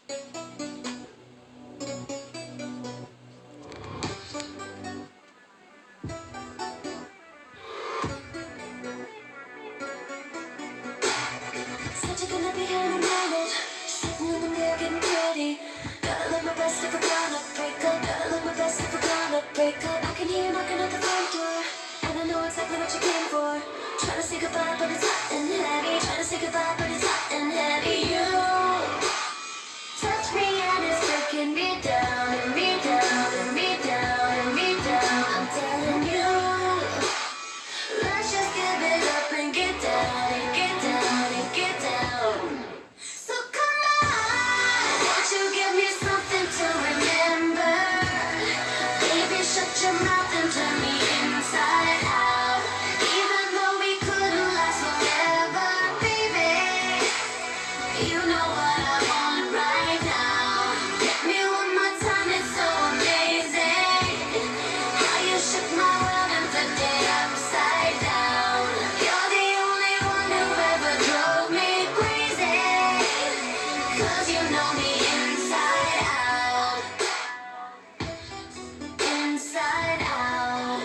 Said you're gonna be here in a minute. Sitting in the mirror getting pretty. Gotta live my best if we're gonna break up. Gotta live my best if we're gonna break up. I can hear you knocking at the front door, and I know exactly what you came for. Trying to say goodbye, but it's hot and heavy. Trying to say goodbye, but it's hot and heavy. You touch me and it's breaking me down, and me down, and me down, and me down. I'm telling you, let's just give it up and get down, and get down, and get down. So come on, won't you give me something to remember? Baby, shut your mouth and turn me inside out. Even though we couldn't last forever, baby, you know what I want right now. Get me one more time, it's so amazing how you shook my world and flipped it upside down. You're the only one who ever drove me crazy, 'cause you know me inside out. Inside out.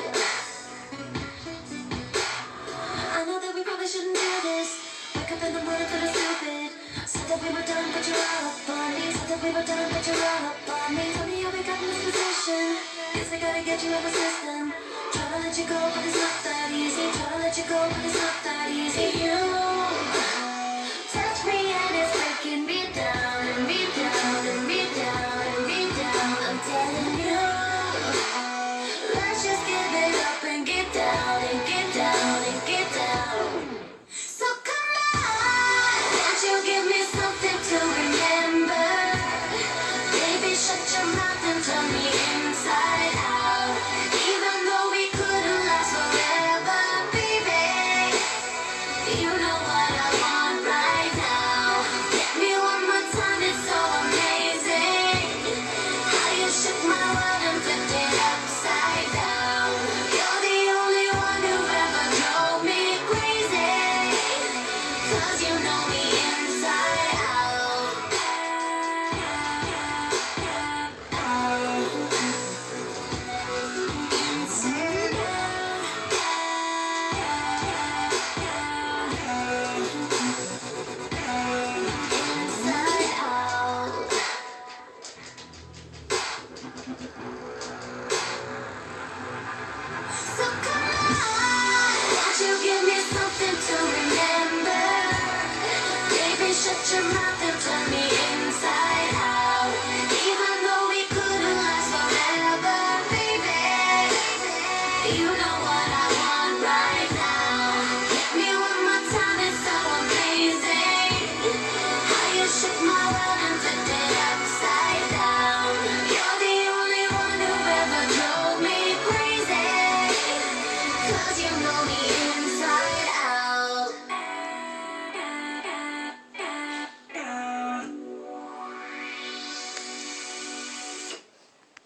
I know that we probably shouldn't do this. Wake up in the morning feeling stupid. Said that we were done, but you're all up on me. Said that we were done, but you're all up on me. Tell me how we got in this position. Guess I gotta get you out of the system. Try to let you go, but it's not that easy. Try to let you go, but it's not that easy. You touch me and it's breaking me down, and me down, and me down, and me down. I'm telling you, let's just give it up and get down, and get down, and get down. So come on, won't you give me something to remember? Baby, shut your mouth and turn me inside out. Even though we couldn't last forever, baby, you know what I want right now. Get me one more time, it's so amazing how you shook my world and flipped it upside down. You're the only one who ever drove me crazy, 'cause you know me inside out. Inside out. So come on, won't you give me something to remember? Baby, shut your mouth and turn me inside out. Even though we couldn't last forever, baby, you know what I want.